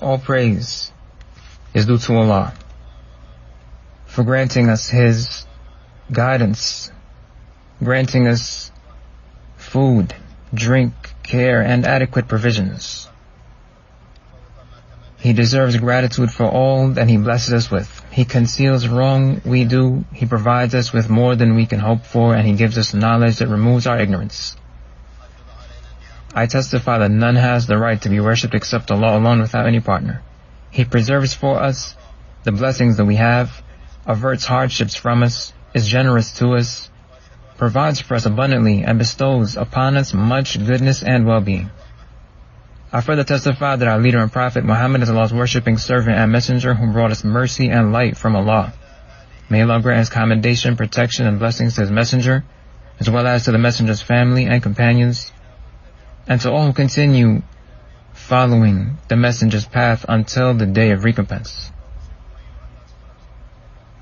All praise is due to Allah for granting us His guidance, granting us food, drink, care, and adequate provisions. He deserves gratitude for all that He blesses us with. He conceals wrong we do. He provides us with more than we can hope for, and He gives us knowledge that removes our ignorance. I testify that none has the right to be worshipped except Allah alone without any partner. He preserves for us the blessings that we have, averts hardships from us, is generous to us, provides for us abundantly, and bestows upon us much goodness and well-being. I further testify that our leader and prophet Muhammad is Allah's worshipping servant and messenger who brought us mercy and light from Allah. May Allah grant His commendation, protection, and blessings to His messenger, as well as to the messenger's family and companions, and to all who continue following the messenger's path until the day of recompense.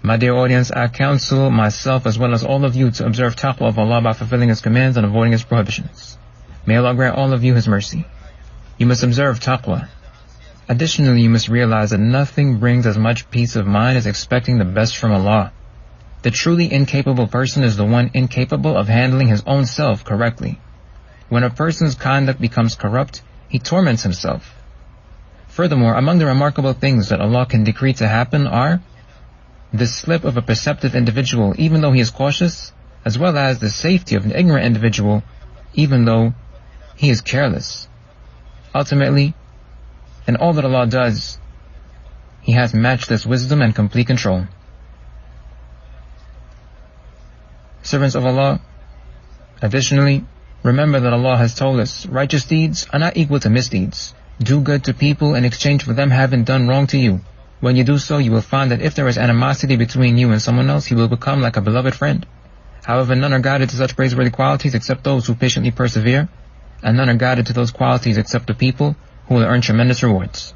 My dear audience, I counsel myself as well as all of you to observe taqwa of Allah by fulfilling His commands and avoiding His prohibitions. May Allah grant all of you His mercy. You must observe taqwa. Additionally, you must realize that nothing brings as much peace of mind as expecting the best from Allah. The truly incapable person is the one incapable of handling his own self correctly. When a person's conduct becomes corrupt, he torments himself. Furthermore, among the remarkable things that Allah can decree to happen are the slip of a perceptive individual even though he is cautious, as well as the safety of an ignorant individual even though he is careless. Ultimately, in all that Allah does, He has matchless wisdom and complete control. Servants of Allah, additionally, remember that Allah has told us, righteous deeds are not equal to misdeeds. Do good to people in exchange for them having done wrong to you. When you do so, you will find that if there is animosity between you and someone else, he will become like a beloved friend. However, none are guided to such praiseworthy qualities except those who patiently persevere, and none are guided to those qualities except the people who will earn tremendous rewards.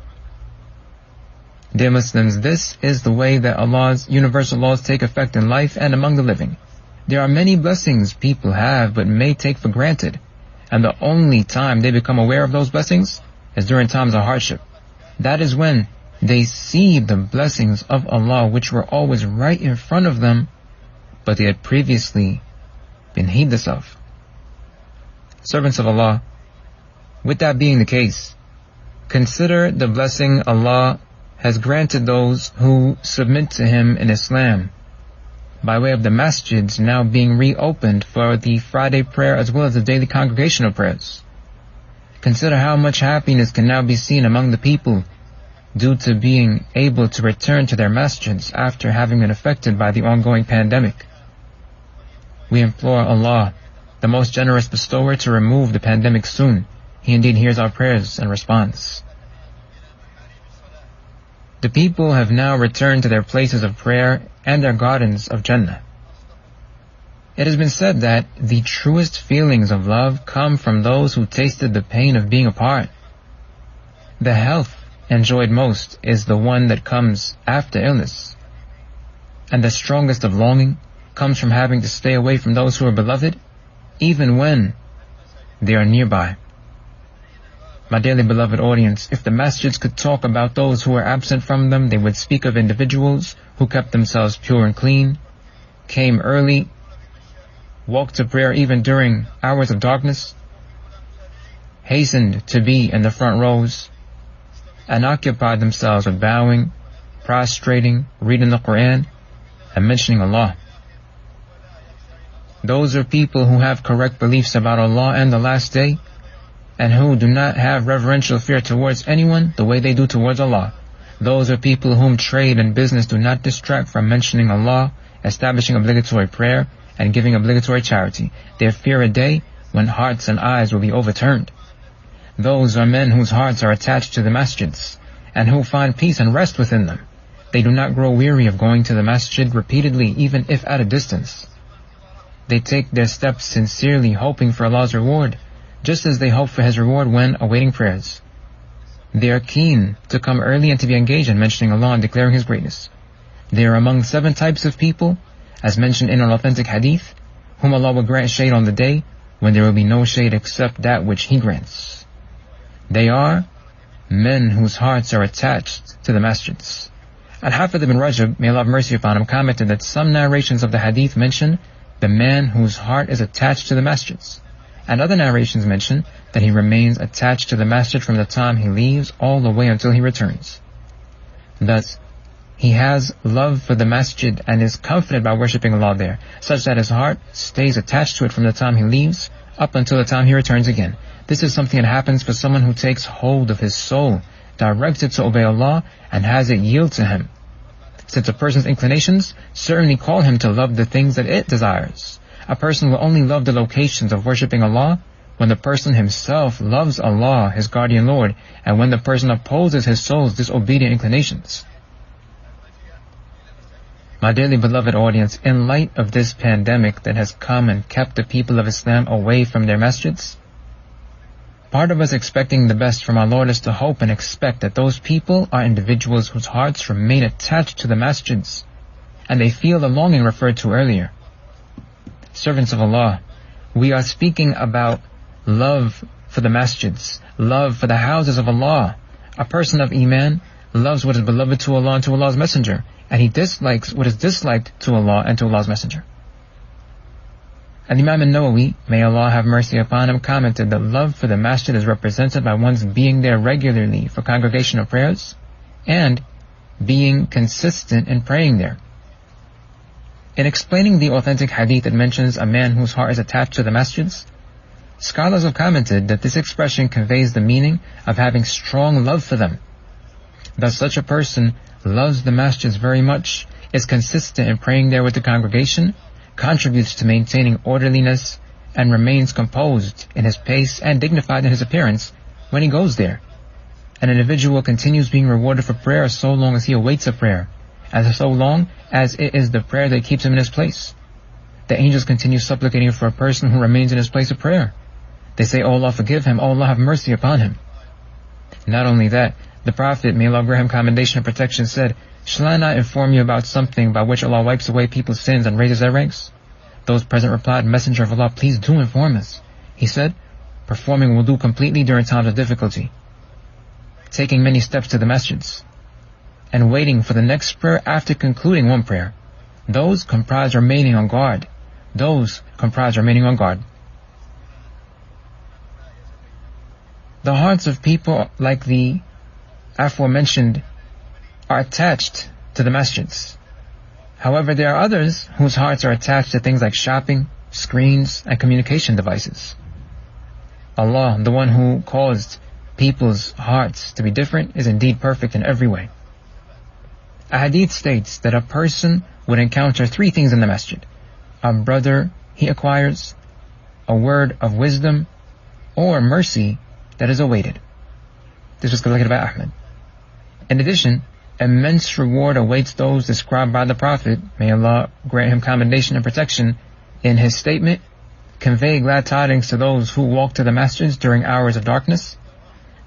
Dear Muslims, this is the way that Allah's universal laws take effect in life and among the living. There are many blessings people have but may take for granted, and the only time they become aware of those blessings is during times of hardship. That is when they see the blessings of Allah which were always right in front of them, but they had previously been heedless of. Servants of Allah, with that being the case, consider the blessing Allah has granted those who submit to Him in Islam, by way of the masjids now being reopened for the Friday prayer as well as the daily congregational prayers. Consider how much happiness can now be seen among the people due to being able to return to their masjids after having been affected by the ongoing pandemic. We implore Allah, the most generous bestower, to remove the pandemic soon. He indeed hears our prayers and responds. The people have now returned to their places of prayer and their gardens of Jannah. It has been said that the truest feelings of love come from those who tasted the pain of being apart. The health enjoyed most is the one that comes after illness, and the strongest of longing comes from having to stay away from those who are beloved, even when they are nearby. My dearly beloved audience, if the masjids could talk about those who were absent from them, they would speak of individuals who kept themselves pure and clean, came early, walked to prayer even during hours of darkness, hastened to be in the front rows, and occupied themselves with bowing, prostrating, reading the Quran, and mentioning Allah. Those are people who have correct beliefs about Allah and the last day, and who do not have reverential fear towards anyone the way they do towards Allah. Those are people whom trade and business do not distract from mentioning Allah, establishing obligatory prayer, and giving obligatory charity. They fear a day when hearts and eyes will be overturned. Those are men whose hearts are attached to the masjids, and who find peace and rest within them. They do not grow weary of going to the masjid repeatedly, even if at a distance. They take their steps sincerely, hoping for Allah's reward, just as they hope for His reward when awaiting prayers. They are keen to come early and to be engaged in mentioning Allah and declaring His greatness. They are among 7 types of people, as mentioned in an authentic hadith, whom Allah will grant shade on the day when there will be no shade except that which He grants. They are men whose hearts are attached to the masjids. Al-Hafidh ibn Rajab, may Allah have mercy upon him, commented that some narrations of the hadith mention the man whose heart is attached to the masjids, and other narrations mention that he remains attached to the masjid from the time he leaves all the way until he returns. Thus, he has love for the masjid and is comforted by worshipping Allah there, such that his heart stays attached to it from the time he leaves up until the time he returns again. This is something that happens for someone who takes hold of his soul, directs it to obey Allah, and has it yield to him. Since a person's inclinations certainly call him to love the things that it desires, a person will only love the locations of worshipping Allah when the person himself loves Allah, his guardian Lord, and when the person opposes his soul's disobedient inclinations. My dearly beloved audience, in light of this pandemic that has come and kept the people of Islam away from their masjids, part of us expecting the best from our Lord is to hope and expect that those people are individuals whose hearts remain attached to the masjids, and they feel the longing referred to earlier. Servants of Allah, we are speaking about love for the masjids, love for the houses of Allah. A person of Iman loves what is beloved to Allah and to Allah's Messenger, and he dislikes what is disliked to Allah and to Allah's Messenger. And Imam al-Nawawi, may Allah have mercy upon him, commented that love for the masjid is represented by one's being there regularly for congregational prayers and being consistent in praying there. In explaining the authentic hadith that mentions a man whose heart is attached to the masjids, scholars have commented that this expression conveys the meaning of having strong love for them. Thus such a person loves the masjids very much, is consistent in praying there with the congregation, contributes to maintaining orderliness, and remains composed in his pace and dignified in his appearance when he goes there. An individual continues being rewarded for prayer so long as he awaits a prayer, and so long as it is the prayer that keeps him in his place. The angels continue supplicating for a person who remains in his place of prayer. They say, "O Allah, forgive him, O Allah, have mercy upon him." Not only that, the Prophet, may Allah grant him commendation and protection, said, "Shall I not inform you about something by which Allah wipes away people's sins and raises their ranks?" Those present replied, "Messenger of Allah, please do inform us." He said, "Performing wudu completely during times of difficulty, taking many steps to the masjids, and waiting for the next prayer after concluding one prayer. Those comprise remaining on guard. Those comprise remaining on guard." The hearts of people like the aforementioned are attached to the masjids. However, there are others whose hearts are attached to things like shopping, screens, and communication devices. Allah, the one who caused people's hearts to be different, is indeed perfect in every way. A hadith states that a person would encounter three things in the masjid: a brother he acquires, a word of wisdom, or mercy that is awaited. This was collected by Ahmed. In addition, immense reward awaits those described by the Prophet, may Allah grant him commendation and protection, in his statement, "Convey glad tidings to those who walk to the masjids during hours of darkness,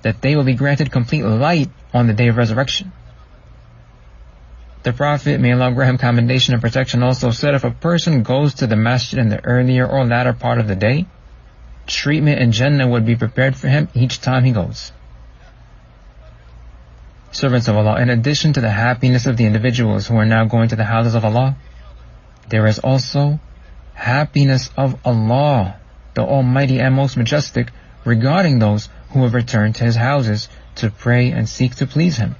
that they will be granted complete light on the day of resurrection." The Prophet, may Allah grant him commendation and protection, also said, if a person goes to the masjid in the earlier or latter part of the day, treatment in Jannah would be prepared for him each time he goes. Servants of Allah, in addition to the happiness of the individuals who are now going to the houses of Allah, there is also happiness of Allah, the Almighty and Most Majestic, regarding those who have returned to His houses to pray and seek to please Him.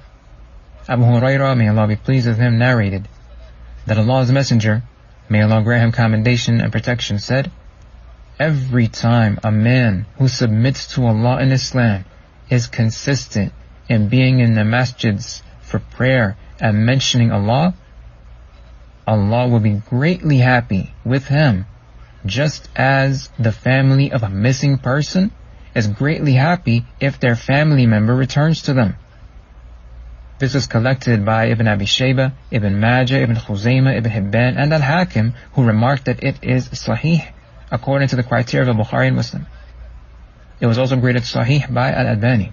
Abu Hurairah, may Allah be pleased with him, narrated that Allah's Messenger, may Allah grant him commendation and protection, said, "Every time a man who submits to Allah in Islam is consistent in being in the masjids for prayer and mentioning Allah, Allah will be greatly happy with him, just as the family of a missing person is greatly happy if their family member returns to them." This was collected by Ibn Abi Shayba, Ibn Majah, Ibn Khuzaymah, Ibn Hibban, and Al-Hakim, who remarked that it is Sahih according to the criteria of Bukhari and Muslim. It was also graded Sahih by Al-Albani.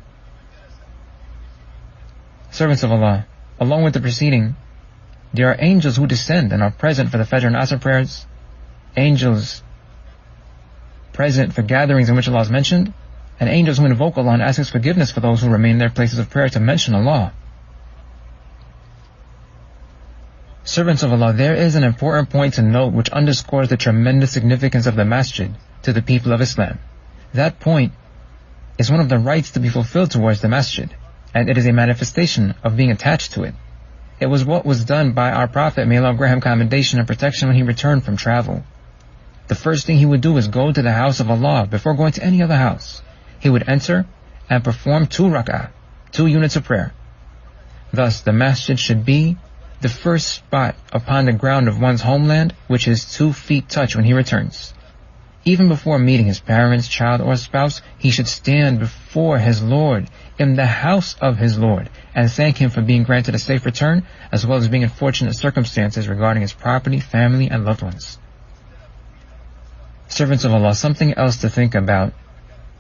Servants of Allah, along with the preceding, there are angels who descend and are present for the Fajr and Asr prayers, angels present for gatherings in which Allah is mentioned, and angels who invoke Allah and ask His forgiveness for those who remain in their places of prayer to mention Allah. Servants of Allah, there is an important point to note which underscores the tremendous significance of the Masjid to the people of Islam. That point is one of the rights to be fulfilled towards the Masjid, and it is a manifestation of being attached to it. It was what was done by our Prophet, may Allah grant him commendation and protection, when he returned from travel. The first thing he would do is go to the house of Allah before going to any other house. He would enter and perform 2 rak'ah, 2 units of prayer. Thus, the Masjid should be the first spot upon the ground of one's homeland which his 2 feet touch when he returns. Even before meeting his parents, child, or spouse, he should stand before his Lord in the house of his Lord and thank him for being granted a safe return, as well as being in fortunate circumstances regarding his property, family, and loved ones. Servants of Allah, something else to think about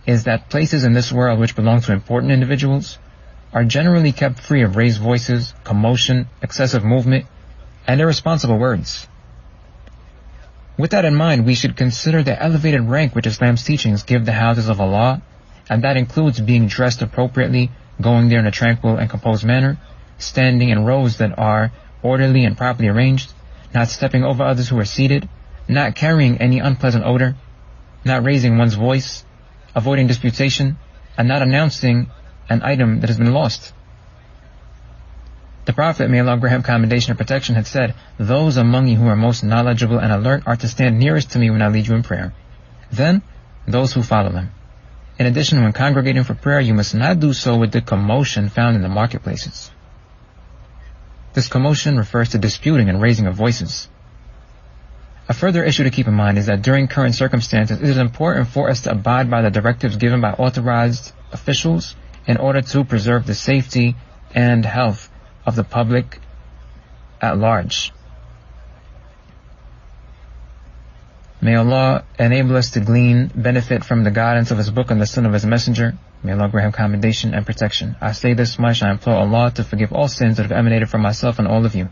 is that places in this world which belong to important individuals are generally kept free of raised voices, commotion, excessive movement, and irresponsible words. With that in mind, we should consider the elevated rank which Islam's teachings give the houses of Allah, and that includes being dressed appropriately, going there in a tranquil and composed manner, standing in rows that are orderly and properly arranged, not stepping over others who are seated, not carrying any unpleasant odor, not raising one's voice, avoiding disputation, and not announcing an item that has been lost. The Prophet, may Allah grant him commendation and protection, had said, "Those among you who are most knowledgeable and alert are to stand nearest to me when I lead you in prayer. Then, those who follow them. In addition, when congregating for prayer, you must not do so with the commotion found in the marketplaces." This commotion refers to disputing and raising of voices. A further issue to keep in mind is that during current circumstances, it is important for us to abide by the directives given by authorized officials in order to preserve the safety and health of the public at large. May Allah enable us to glean benefit from the guidance of His book and the sunnah of His messenger. May Allah grant him commendation and protection. I say this much, I implore Allah to forgive all sins that have emanated from myself and all of you.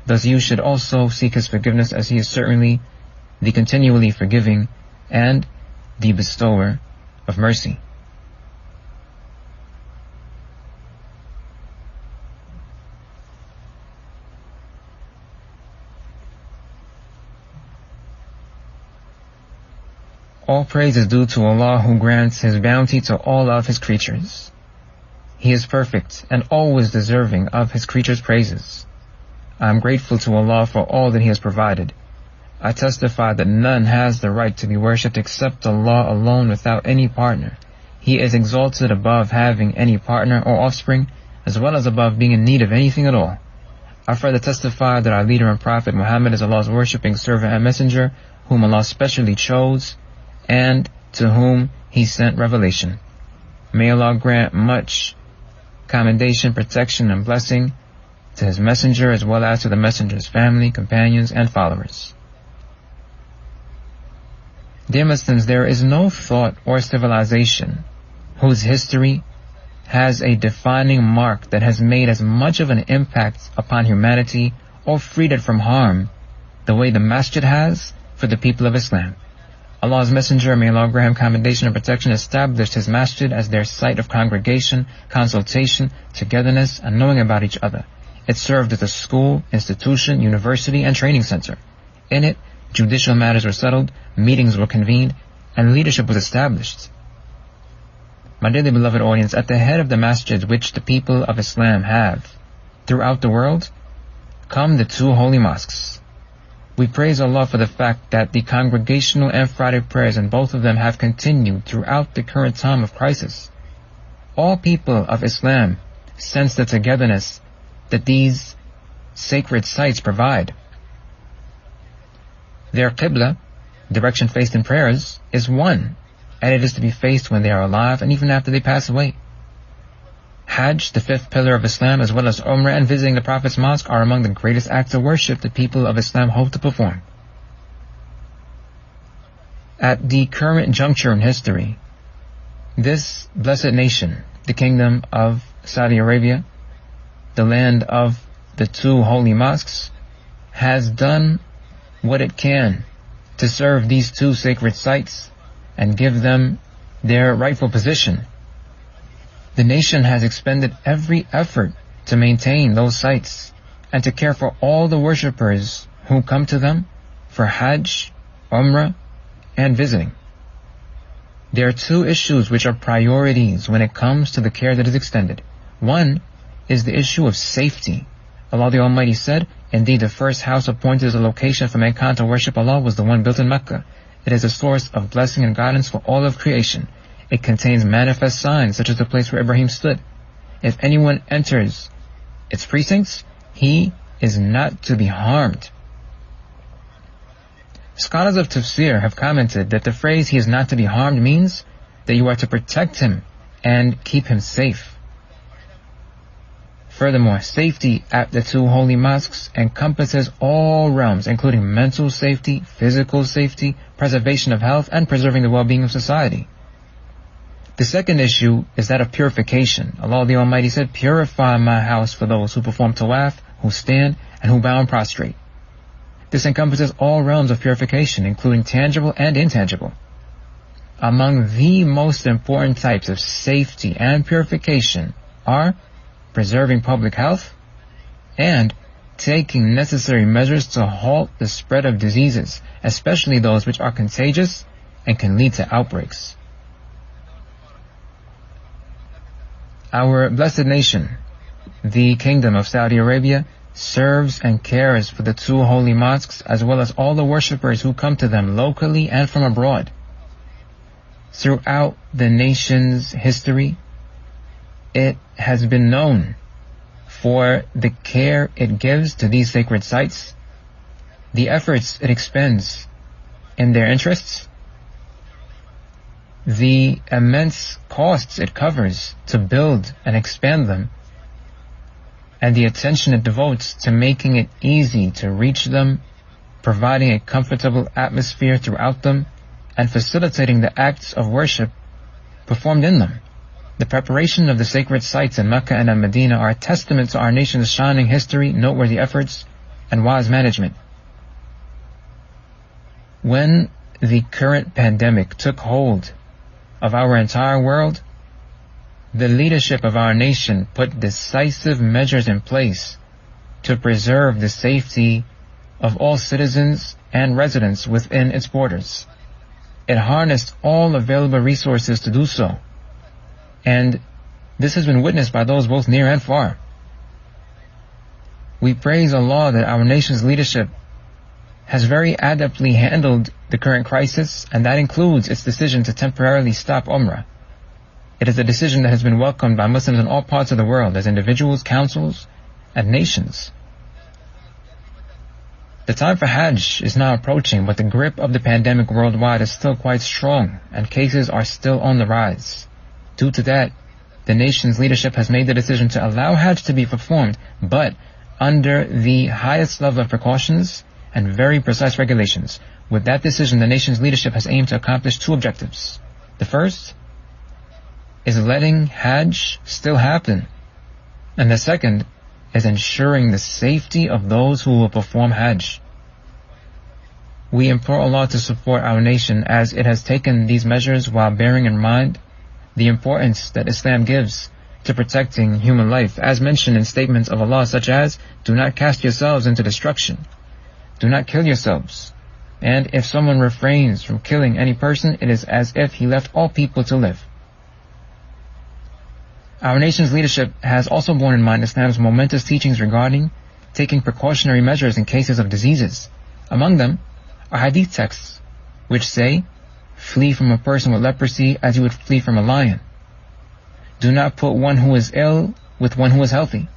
Thus you should also seek His forgiveness, as He is certainly the continually forgiving and the bestower of mercy. All praise is due to Allah, who grants His bounty to all of His creatures. He is perfect and always deserving of His creatures' praises. I am grateful to Allah for all that He has provided. I testify that none has the right to be worshipped except Allah alone, without any partner. He is exalted above having any partner or offspring, as well as above being in need of anything at all. I further testify that our leader and prophet Muhammad is Allah's worshipping servant and messenger, whom Allah specially chose and to whom He sent revelation. May Allah grant much commendation, protection, and blessing to His messenger, as well as to the messenger's family, companions, and followers. Dear Muslims, there is no thought or civilization whose history has a defining mark that has made as much of an impact upon humanity or freed it from harm the way the Masjid has for the people of Islam. Allah's messenger, may Allah grant him commendation and protection, established his Masjid as their site of congregation, consultation, togetherness, and knowing about each other. It served as a school, institution, university, and training center. In it, judicial matters were settled, meetings were convened, and leadership was established. My dearly beloved audience, at the head of the Masjid which the people of Islam have throughout the world, come the 2 holy mosques. We praise Allah for the fact that the congregational and Friday prayers in both of them have continued throughout the current time of crisis. All people of Islam sense the togetherness that these sacred sites provide. Their Qibla, direction faced in prayers, is one, and it is to be faced when they are alive and even after they pass away. Hajj, the 5th pillar of Islam, as well as Umrah and visiting the Prophet's mosque are among the greatest acts of worship the people of Islam hope to perform. At the current juncture in history, this blessed nation, the Kingdom of Saudi Arabia, the land of the 2 holy mosques, has done what it can to serve these 2 sacred sites and give them their rightful position. The nation has expended every effort to maintain those sites and to care for all the worshippers who come to them for Hajj, Umrah, and visiting. There are two issues which are priorities when it comes to the care that is extended. One is the issue of safety. Allah the Almighty said, "Indeed, the first house appointed as a location for mankind to worship Allah was the one built in Mecca. It is a source of blessing and guidance for all of creation. It contains manifest signs, such as the place where Ibrahim stood. If anyone enters its precincts, he is not to be harmed." Scholars of tafsir have commented that the phrase "he is not to be harmed" means that you are to protect him and keep him safe. Furthermore, safety at the two holy mosques encompasses all realms, including mental safety, physical safety, preservation of health, and preserving the well-being of society. The second issue is that of purification. Allah the Almighty said, "Purify my house for those who perform tawaf, who stand, and who bow and prostrate." This encompasses all realms of purification, including tangible and intangible. Among the most important types of safety and purification are preserving public health and taking necessary measures to halt the spread of diseases, especially those which are contagious and can lead to outbreaks. Our blessed nation, the Kingdom of Saudi Arabia, serves and cares for the two holy mosques as well as all the worshippers who come to them locally and from abroad. Throughout the nation's history, it has been known for the care it gives to these sacred sites, the efforts it expends in their interests, the immense costs it covers to build and expand them, and the attention it devotes to making it easy to reach them, providing a comfortable atmosphere throughout them, and facilitating the acts of worship performed in them. The preparation of the sacred sites in Mecca and Medina are a testament to our nation's shining history, noteworthy efforts, and wise management. When the current pandemic took hold of our entire world, the leadership of our nation put decisive measures in place to preserve the safety of all citizens and residents within its borders. It harnessed all available resources to do so, and this has been witnessed by those both near and far. We praise Allah that our nation's leadership has very adeptly handled the current crisis, and that includes its decision to temporarily stop Umrah. It is a decision that has been welcomed by Muslims in all parts of the world as individuals, councils, and nations. The time for Hajj is now approaching, but the grip of the pandemic worldwide is still quite strong, and cases are still on the rise. Due to that, the nation's leadership has made the decision to allow Hajj to be performed, but under the highest level of precautions and very precise regulations. With that decision, the nation's leadership has aimed to accomplish two objectives. The first is letting Hajj still happen, and the second is ensuring the safety of those who will perform Hajj. We implore Allah to support our nation as it has taken these measures while bearing in mind the importance that Islam gives to protecting human life, as mentioned in statements of Allah such as, "Do not cast yourselves into destruction. Do not kill yourselves. And if someone refrains from killing any person, it is as if he left all people to live." Our nation's leadership has also borne in mind Islam's momentous teachings regarding taking precautionary measures in cases of diseases. Among them are hadith texts which say, "Flee from a person with leprosy as you would flee from a lion. Do not put one who is ill with one who is healthy."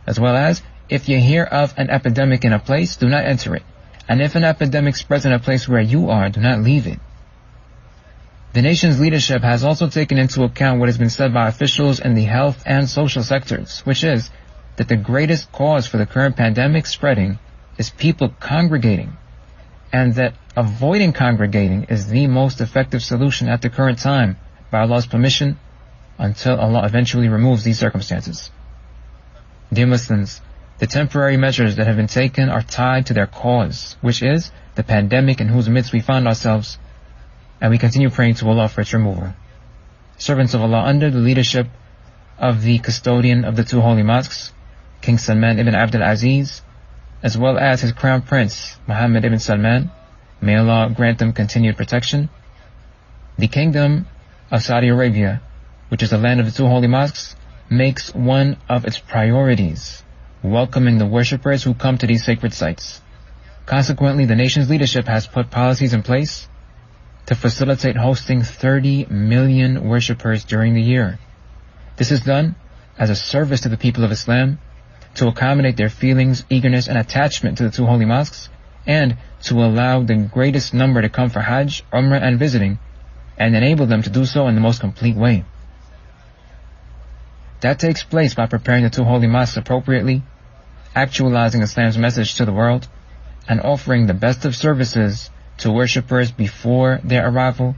As well as, "If you hear of an epidemic in a place, do not enter it. And if an epidemic spreads in a place where you are, do not leave it." The nation's leadership has also taken into account what has been said by officials in the health and social sectors, which is that the greatest cause for the current pandemic spreading is people congregating, and that avoiding congregating is the most effective solution at the current time, by Allah's permission, until Allah eventually removes these circumstances. Dear Muslims, the temporary measures that have been taken are tied to their cause, which is the pandemic in whose midst we find ourselves. and we continue praying to Allah for its removal. Servants of Allah, under the leadership of the custodian of the two holy mosques, King Salman ibn Abdul Aziz, as well as his crown prince, Muhammad ibn Salman, may Allah grant them continued protection. The kingdom of Saudi Arabia, which is the land of the two holy mosques, makes one of its priorities welcoming the worshippers who come to these sacred sites. Consequently, the nation's leadership has put policies in place to facilitate hosting 30 million worshippers during the year. This is done as a service to the people of Islam, to accommodate their feelings, eagerness, and attachment to the two holy mosques, and to allow the greatest number to come for Hajj, Umrah, and visiting, and enable them to do so in the most complete way. That takes place by preparing the two holy mosques appropriately, actualizing Islam's message to the world, and offering the best of services to worshippers before their arrival,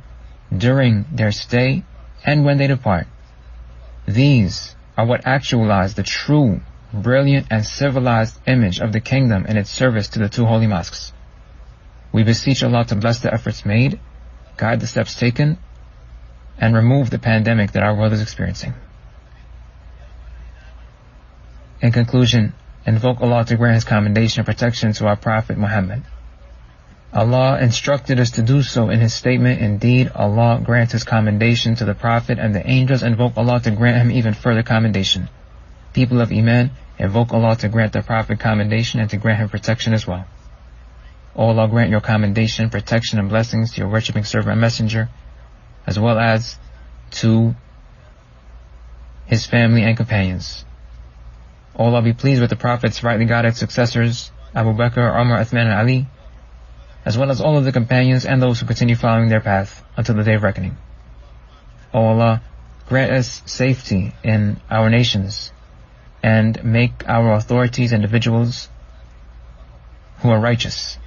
during their stay, and when they depart. These are what actualize the true, brilliant, and civilized image of the kingdom in its service to the two holy mosques. We beseech Allah to bless the efforts made, guide the steps taken, and remove the pandemic that our world is experiencing. In conclusion, invoke Allah to grant His commendation and protection to our Prophet Muhammad. Allah instructed us to do so in His statement, "Indeed, Allah grants His commendation to the Prophet, and the angels invoke Allah to grant him even further commendation." People of Iman, invoke Allah to grant the Prophet commendation and to grant him protection as well. O Allah, grant your commendation, protection, and blessings to your worshipping servant and messenger, as well as to his family and companions. O Allah, be pleased with the Prophet's rightly guided successors, Abu Bakr, Umar, Uthman, and Ali, as well as all of the companions and those who continue following their path until the day of reckoning. O Allah, grant us safety in our nations, and make our authorities individuals who are righteous.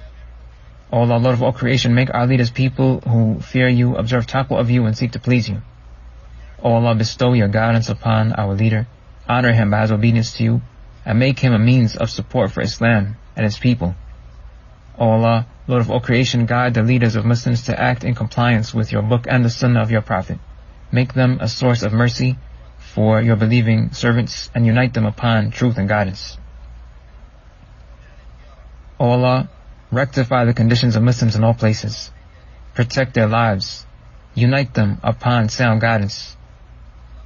O Allah, Lord of all creation, make our leaders people who fear you, observe taqwa of you, and seek to please you. O Allah, bestow your guidance upon our leader, honor him by his obedience to you, and make him a means of support for Islam and its people. O Allah, Lord of all creation, guide the leaders of Muslims to act in compliance with your book and the sunnah of your Prophet. Make them a source of mercy for your believing servants, and unite them upon truth and guidance. O Allah, rectify the conditions of Muslims in all places. Protect their lives. Unite them upon sound guidance.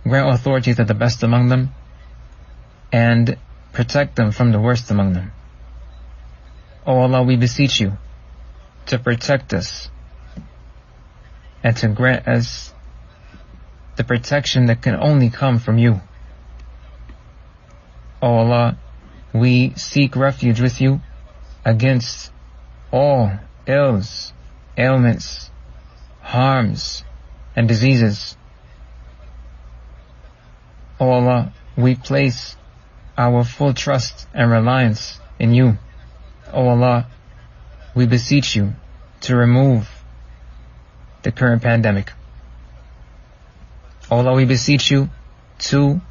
Grant authorities to the best among them, and protect them from the worst among them. O Allah, we beseech you to protect us and to grant us the protection that can only come from you. O Allah, we seek refuge with you against all ills, ailments, harms, and diseases. O Allah, we place our full trust and reliance in you. O Allah, we beseech you to remove the current pandemic. O Allah, we beseech you to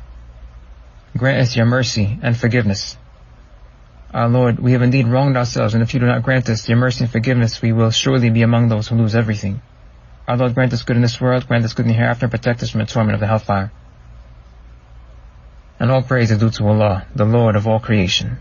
grant us your mercy and forgiveness. Our Lord, we have indeed wronged ourselves, and if you do not grant us your mercy and forgiveness, we will surely be among those who lose everything. Our Lord, grant us good in this world, grant us good in the hereafter, and protect us from the torment of the hellfire. And all praise is due to Allah, the Lord of all creation.